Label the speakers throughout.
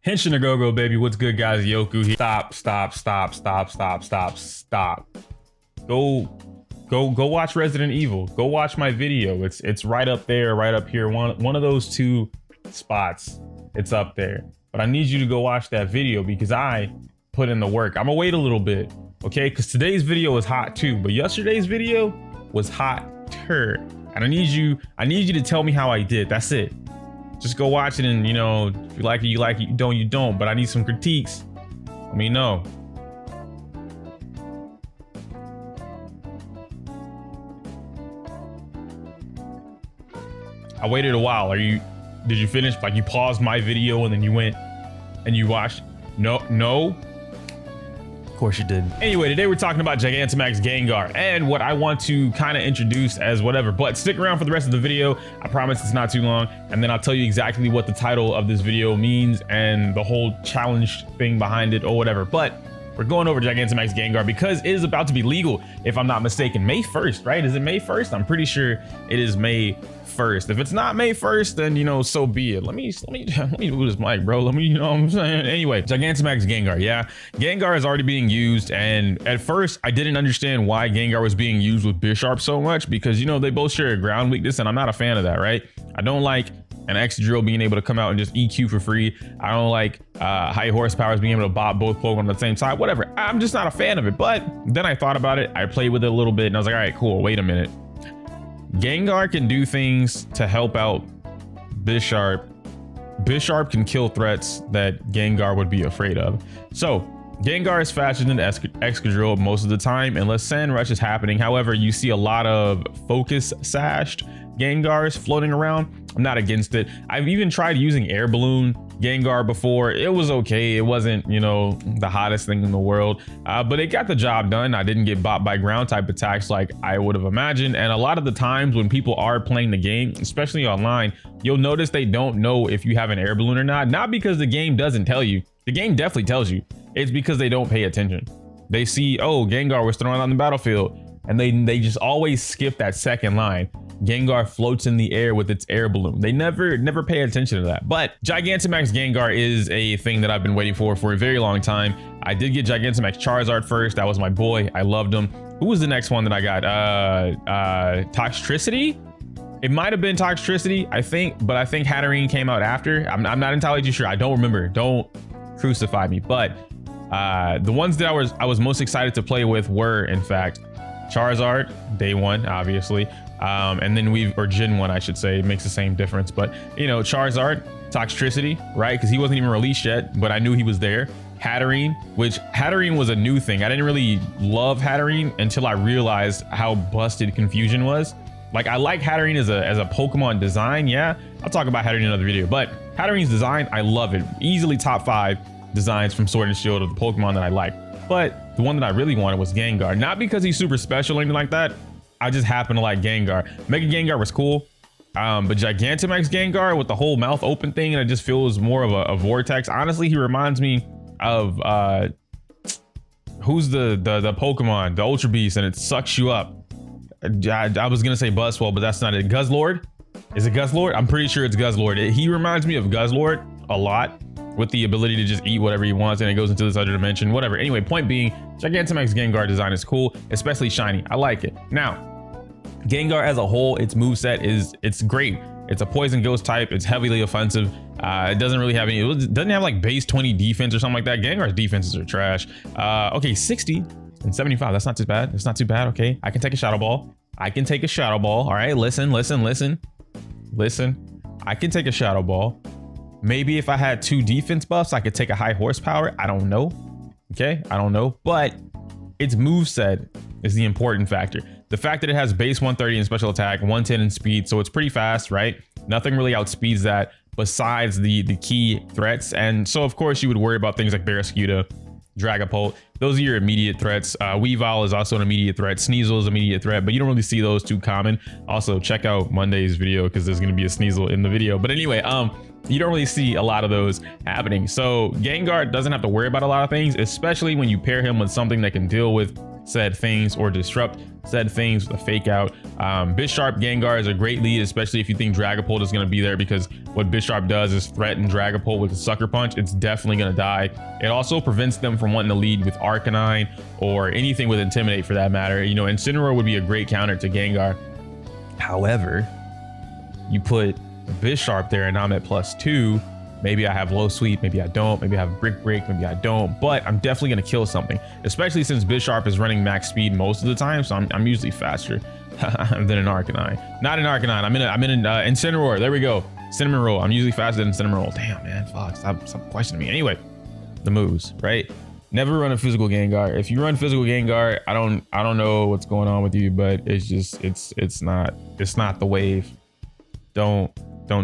Speaker 1: Henshin a go-go, baby. What's good, guys? Yoku here. Stop. Go watch Resident Evil. Go watch my video. It's right up there, right up here. One of those two spots. It's up there. But I need you to go watch that video because I put in the work. I'm gonna wait a little bit, okay? Because today's video was hot too, but yesterday's video was hotter. And I need you to tell me how I did. That's it. Just go watch it, and if you like it, you like it. You don't. But I need some critiques. Let me know. I waited a while. Did you finish? Like, you paused my video and then you went and you watched? No. Of course you didn't. Anyway, today we're talking about Gigantamax Gengar and what I want to kind of introduce as whatever, but stick around for the rest of the video. I promise it's not too long, and then I'll tell you exactly what the title of this video means and the whole challenge thing behind it or whatever. But we're going over Gigantamax Gengar because it is about to be legal, if I'm not mistaken. May 1st, right? Is it May 1st? I'm pretty sure it is May 1st. If it's not May 1st, then so be it. Let me move this mic, bro. Let me, you know what I'm saying? Anyway, Gigantamax Gengar, yeah. Gengar is already being used, and at first I didn't understand why Gengar was being used with Bisharp so much because they both share a ground weakness, and I'm not a fan of that, right? I don't like an X-Drill being able to come out and just EQ for free. I don't like high horsepowers being able to bop both Pokemon at the same time, whatever. I'm just not a fan of it. But then I thought about it, I played with it a little bit, and I was like, all right, cool, wait a minute. Gengar can do things to help out Bisharp. Bisharp can kill threats that Gengar would be afraid of. So Gengar is faster than Excadrill most of the time, unless Sand Rush is happening. However, you see a lot of Focus Sashed Gengars floating around. I'm not against it. I've even tried using Air Balloon Gengar before. It was okay. It wasn't, the hottest thing in the world, but it got the job done. I didn't get bopped by ground type attacks like I would have imagined. And a lot of the times when people are playing the game, especially online, you'll notice they don't know if you have an Air Balloon or not because the game doesn't tell you. The game definitely tells you. It's because they don't pay attention. They see, oh, Gengar was thrown on the battlefield, and they just always skip that second line. Gengar floats in the air with its air balloon. They never pay attention to that. But Gigantamax Gengar is a thing that I've been waiting for a very long time. I did get Gigantamax Charizard first. That was my boy. I loved him. Who was the next one that I got? Toxtricity? It might have been Toxtricity, I think, but I think Hatterene came out after. I'm not entirely too sure. I don't remember. Don't crucify me. But the ones that I was most excited to play with were, in fact, Charizard, day one, obviously. And then Gen 1, I should say. It makes the same difference. But, Charizard, Toxtricity, right? Because he wasn't even released yet, but I knew he was there. Hatterene, which Hatterene was a new thing. I didn't really love Hatterene until I realized how busted Confusion was. Like, I like Hatterene as a Pokemon design, yeah. I'll talk about Hatterene in another video, but Hatterene's design, I love it. Easily top 5 designs from Sword and Shield of the Pokemon that I like. But the one that I really wanted was Gengar. Not because he's super special or anything like that. I just happen to like Gengar. Mega Gengar was cool. But Gigantamax Gengar with the whole mouth open thing, and it just feels more of a vortex. Honestly, he reminds me of who's the Pokemon, the Ultra Beast, and it sucks you up. I was gonna say Buzzwole, but that's not it. Guzzlord? Is it Guzzlord? I'm pretty sure it's Guzzlord. He reminds me of Guzzlord a lot, with the ability to just eat whatever he wants, and it goes into this other dimension, whatever. Anyway, point being, Gigantamax Gengar design is cool, especially shiny. I like it. Now, Gengar as a whole, its moveset it's great. It's a poison ghost type. It's heavily offensive. It doesn't really have it doesn't have like base 20 defense or something like that. Gengar's defenses are trash. Okay, 60 and 75. That's not too bad. That's not too bad. Okay, I can take a Shadow Ball. I can take a Shadow Ball. All right, listen. I can take a Shadow Ball. Maybe if I had 2 defense buffs, I could take a high horsepower. I don't know. Okay, I don't know. But its moveset is the important factor. The fact that it has base 130 in special attack, 110 in speed, so it's pretty fast, right? Nothing really outspeeds that besides the key threats. And so, of course, you would worry about things like Barraskewda, Dragapult. Those are your immediate threats. Weavile is also an immediate threat. Sneasel is an immediate threat, but you don't really see those too common. Also, check out Monday's video because there's going to be a Sneasel in the video. But anyway, you don't really see a lot of those happening. So Gengar doesn't have to worry about a lot of things, especially when you pair him with something that can deal with said things or disrupt said things with a fake out. Bisharp Gengar is a great lead, especially if you think Dragapult is going to be there, because what Bisharp does is threaten Dragapult with a Sucker Punch. It's definitely going to die. It also prevents them from wanting to lead with Arcanine or anything with Intimidate for that matter. You know, Incineroar would be a great counter to Gengar. However, you put Bisharp there and I'm at +2. Maybe I have low sweep, maybe I don't, maybe I have brick break, maybe I don't, but I'm definitely going to kill something, especially since Bisharp is running max speed most of the time, so I'm usually faster than an Arcanine. Not an Arcanine, I'm in an Incineroar. There we go. Cinnamon Roll. I'm usually faster than Cinnamon Roll. Damn, man, fuck, stop questioning me. Anyway, the moves, right? Never run a physical Gengar. If you run physical Gengar, I don't know what's going on with you, but it's just it's not the wave. Don't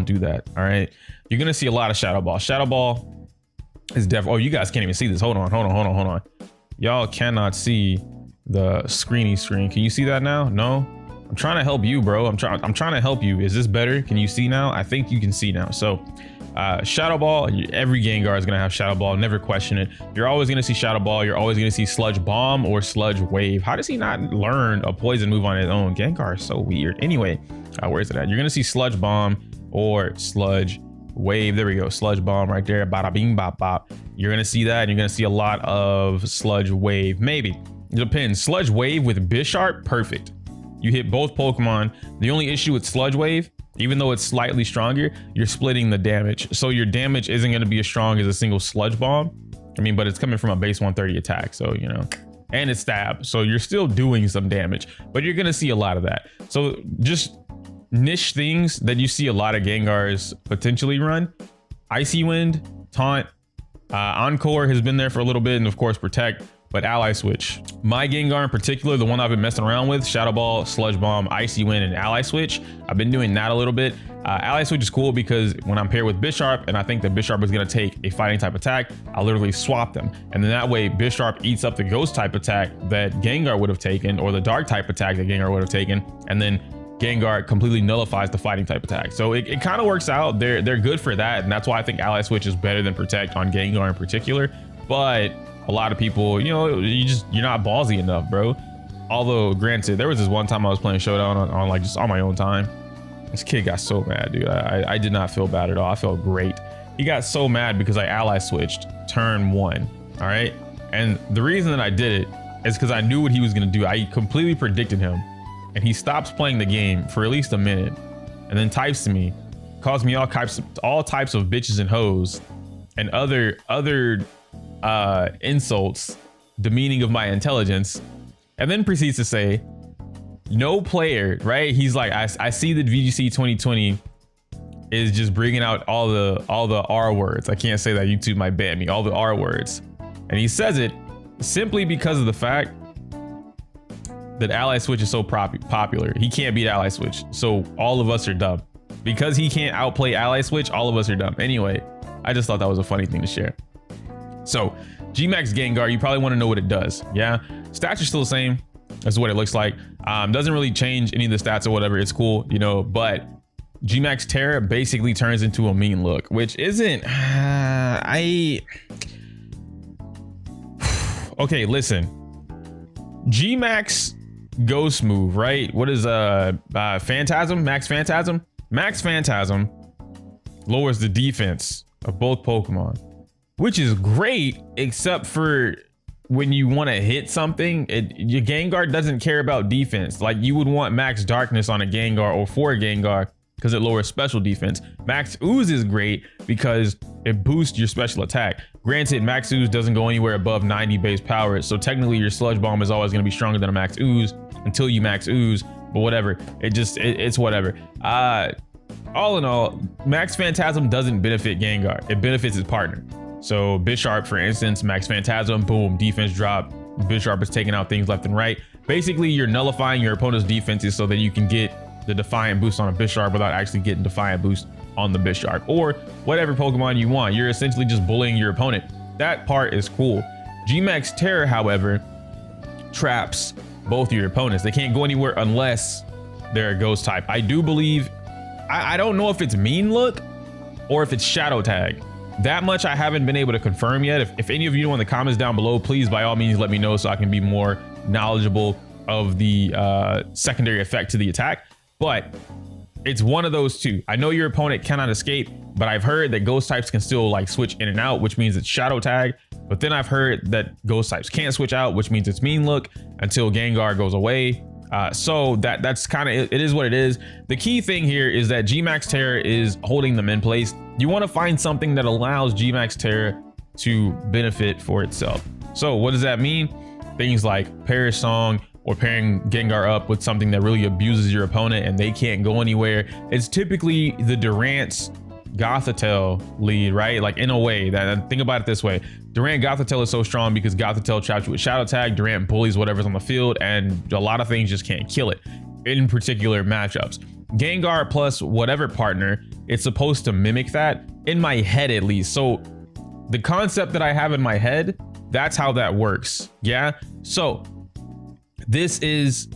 Speaker 1: do that. All right. You're gonna see a lot of Shadow Ball. Shadow Ball is definitely. Oh, you guys can't even see this. Hold on. Y'all cannot see the screen. Can you see that now? No. I'm trying to help you, bro. I'm trying to help you. Is this better? Can you see now? I think you can see now. So, Shadow Ball. Every Gengar is gonna have Shadow Ball. Never question it. You're always gonna see Shadow Ball. You're always gonna see Sludge Bomb or Sludge Wave. How does he not learn a poison move on his own? Gengar is so weird. Anyway, where is it at? You're gonna see Sludge Bomb or Sludge Wave. There we go. Sludge Bomb right there. Bada bing bop bop. You're gonna see that, and you're gonna see a lot of Sludge Wave. Maybe. It depends. Sludge Wave with Bisharp, perfect. You hit both Pokemon. The only issue with Sludge Wave, even though it's slightly stronger, you're splitting the damage. So your damage isn't gonna be as strong as a single Sludge Bomb. I mean, but it's coming from a base 130 attack, so you know. And it's stab, so you're still doing some damage, but you're gonna see a lot of that. So just niche things that you see a lot of Gengars potentially run: Icy Wind, Taunt, Encore has been there for a little bit, and of course Protect, but Ally Switch. My Gengar in particular, the one I've been messing around with, Shadow Ball, Sludge Bomb, Icy Wind, and Ally Switch. I've been doing that a little bit. Ally Switch is cool because when I'm paired with Bisharp and I think that Bisharp is going to take a fighting type attack, I'll literally swap them. And then that way Bisharp eats up the ghost type attack that Gengar would have taken, or the dark type attack that Gengar would have taken, and then Gengar completely nullifies the fighting type attack. So it kind of works out. They're good for that, and that's why I think Ally Switch is better than Protect on Gengar in particular. But a lot of people, you know, you're not ballsy enough, bro. Although granted, there was this one time I was playing Showdown on like just on my own time. This kid got so mad, dude. I did not feel bad at all. I felt great. He got so mad because I Ally Switched turn 1. All right, and the reason that I did it is because I knew what he was gonna do. I completely predicted him. And he stops playing the game for at least a minute, and then types to me, calls me all types of bitches and hoes, and other insults demeaning of my intelligence, and then proceeds to say, no player, right? He's like, I see that VGC 2020 is just bringing out all the R words. I can't say that, YouTube might ban me. All the R words, and he says it simply because of the fact that Ally Switch is so popular. He can't beat Ally Switch, so all of us are dumb. Because he can't outplay Ally Switch, all of us are dumb. Anyway, I just thought that was a funny thing to share. So Gmax Gengar, you probably want to know what it does. Yeah, stats are still the same. That's what it looks like. Doesn't really change any of the stats or whatever. It's cool, you know, but Gmax Terra basically turns into a mean look, which isn't okay, listen. Gmax Ghost move, right? What is Phantasm? Max Phantasm? Max Phantasm lowers the defense of both Pokemon, which is great, except for when you want to hit something. Your Gengar doesn't care about defense. Like, you would want Max Darkness on a Gengar or for a Gengar because it lowers special defense. Max Ooze is great because it boosts your special attack. Granted, Max Ooze doesn't go anywhere above 90 base power, so technically your Sludge Bomb is always going to be stronger than a Max Ooze until you Max Ooze, but whatever. It's whatever. All in all, Max Phantasm doesn't benefit Gengar. It benefits his partner. So Bisharp, for instance, Max Phantasm, boom, defense drop. Bisharp is taking out things left and right. Basically, you're nullifying your opponent's defenses so that you can get the Defiant boost on a Bisharp without actually getting Defiant boost on the Bisharp, or whatever Pokemon you want. You're essentially just bullying your opponent. That part is cool. Gmax Terror, however, traps both of your opponents. They can't go anywhere unless they're a ghost type. I do believe, I don't know if it's mean look or if it's shadow tag. That much I haven't been able to confirm yet. If any of you know in the comments down below, please by all means let me know so I can be more knowledgeable of the secondary effect to the attack, but it's one of those two. I know your opponent cannot escape, but I've heard that ghost types can still like switch in and out, which means it's shadow tag. But then I've heard that ghost types can't switch out, which means it's mean look until Gengar goes away. So that's kind of it is what it is. The key thing here is that Gmax Terror is holding them in place. You want to find something that allows Gmax Terror to benefit for itself. So what does that mean? Things like Perish Song, or pairing Gengar up with something that really abuses your opponent and they can't go anywhere. It's typically the Durant's Gothitelle lead, right? Like in a way, that think about it this way. Durant Gothitelle is so strong because Gothitelle traps you with Shadow Tag, Durant bullies whatever's on the field, and a lot of things just can't kill it in particular matchups. Gengar plus whatever partner, it's supposed to mimic that, in my head at least. So the concept that I have in my head, that's how that works. Yeah. So this is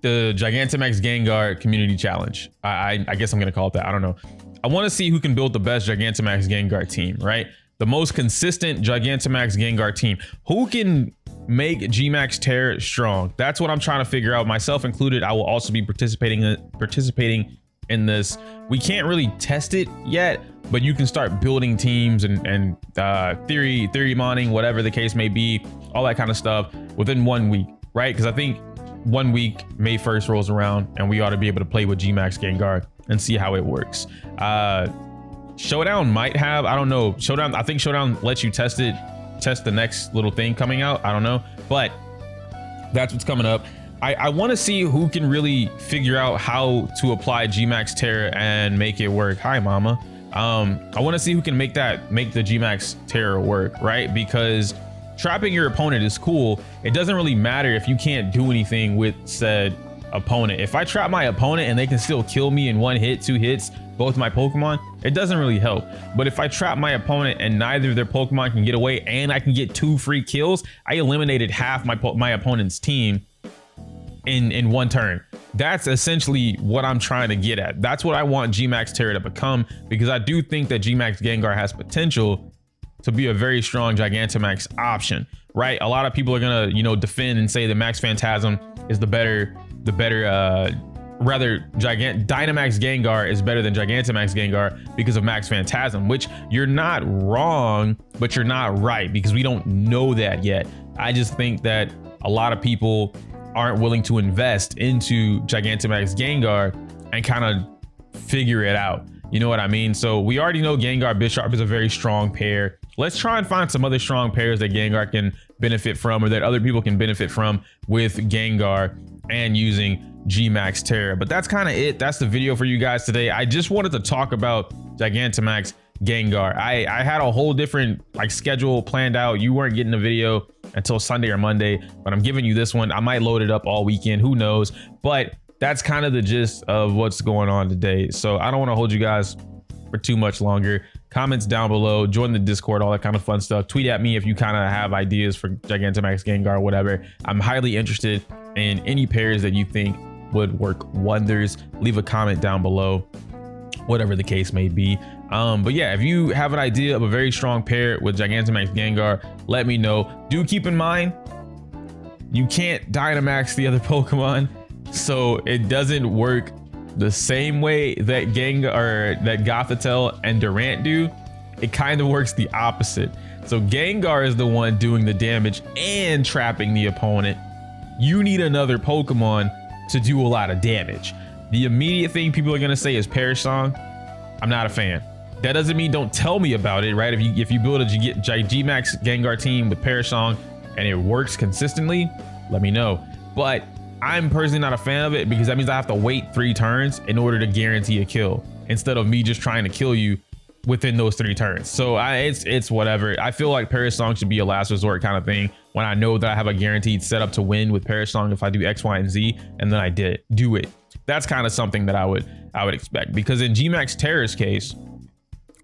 Speaker 1: the Gigantamax Gengar Community Challenge. I guess I'm gonna call it that. I don't know. I want to see who can build the best Gigantamax Gengar team, right? The most consistent Gigantamax Gengar team. Who can make Gmax Terror strong? That's what I'm trying to figure out, myself included. I will also be participating in this. We can't really test it yet, but you can start building teams and theory modding, whatever the case may be, all that kind of stuff within 1 week, right? Because I think 1 week, May 1st rolls around and we ought to be able to play with Gmax Gengar and see how it works. Showdown might have, I don't know. Showdown, I think Showdown lets you test the next little thing coming out. I don't know, but that's what's coming up. I want to see who can really figure out how to apply Gmax Terror and make it work. Hi, mama. I want to see who can make the Gmax Terror work, right? Because trapping your opponent is cool. It doesn't really matter if you can't do anything with said opponent. If I trap my opponent and they can still kill me in 1 hit, 2 hits, both my Pokemon, it doesn't really help. But if I trap my opponent and neither of their Pokemon can get away and I can get 2 free kills, I eliminated half my opponent's team in 1 turn. That's essentially what I'm trying to get at. That's what I want Gmax Terror to become, because I do think that Gmax Gengar has potential to be a very strong Gigantamax option, right? A lot of people are gonna, defend and say that Max Phantasm is Dynamax Gengar is better than Gigantamax Gengar because of Max Phantasm, which you're not wrong, but you're not right, because we don't know that yet. I just think that a lot of people aren't willing to invest into Gigantamax Gengar and kind of figure it out. You know what I mean? So we already know Gengar Bisharp is a very strong pair. Let's try and find some other strong pairs that Gengar can benefit from, or that other people can benefit from with Gengar and using Gmax Terror. But that's kind of it. That's the video for you guys today. I just wanted to talk about Gigantamax Gengar. I had a whole different schedule planned out. You weren't getting a video until Sunday or Monday, but I'm giving you this one. I might load it up all weekend, who knows? But that's kind of the gist of what's going on today. So I don't want to hold you guys for too much longer. Comments down below, join the Discord, all that kind of fun stuff. Tweet at me if you kind of have ideas for Gigantamax Gengar, whatever. I'm highly interested in any pairs that you think would work wonders. Leave a comment down below, whatever the case may be. But yeah, if you have an idea of a very strong pair with Gigantamax Gengar, let me know. Do keep in mind, you can't Dynamax the other Pokemon, so it doesn't work the same way that Gothitelle and Durant do. It kind of works the opposite. So Gengar is the one doing the damage and trapping the opponent. You need another Pokemon to do a lot of damage. The immediate thing people are gonna say is Perish Song. I'm not a fan. That doesn't mean don't tell me about it, right? If you build a Gmax Gengar team with Perish Song and it works consistently, let me know. But I'm personally not a fan of it, because that means I have to wait 3 turns in order to guarantee a kill, instead of me just trying to kill you within those 3 turns. So it's whatever. I feel like Perish Song should be a last resort kind of thing, when I know that I have a guaranteed setup to win with Perish Song if I do X, Y, and Z, and then I do it. That's kind of something that I would expect, because in Gmax Terror's case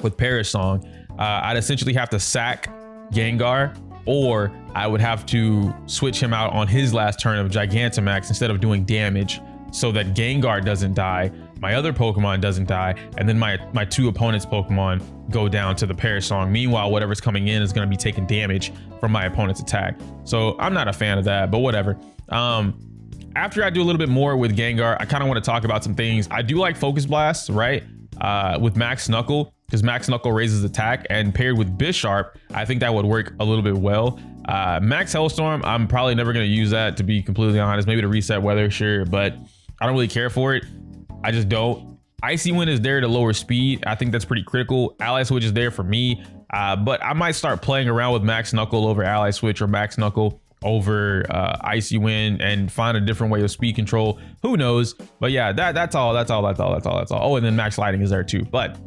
Speaker 1: with Perish Song, I'd essentially have to sack Gengar, or I would have to switch him out on his last turn of Gigantamax instead of doing damage, so that Gengar doesn't die. my other Pokemon doesn't die, and then my two opponents' Pokemon go down to the Perish Song. Meanwhile, whatever's coming in is going to be taking damage from my opponent's attack. So I'm not a fan of that, but whatever. After I do a little bit more with Gengar, I kind of want to talk about some things. I do like Focus Blast, right? With Max Knuckle, because Max Knuckle raises attack, and paired with Bisharp, I think that would work a little bit well. Max Hellstorm, I'm probably never going to use that, to be completely honest. Maybe to reset weather, sure, but I don't really care for it. I just don't. Icy Wind is there to lower speed. I think that's pretty critical. Ally Switch is there for me, but I might start playing around with Max Knuckle over Ally Switch, or Max Knuckle over Icy Wind, and find a different way of speed control. Who knows? But yeah, that's all. Oh, and then Max Lighting is there too. But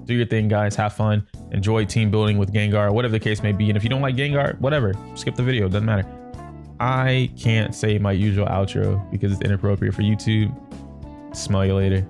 Speaker 1: do your thing, guys. Have fun. Enjoy team building with Gengar, whatever the case may be. And if you don't like Gengar, whatever, skip the video. Doesn't matter. I can't say my usual outro because it's inappropriate for YouTube. Smell you later.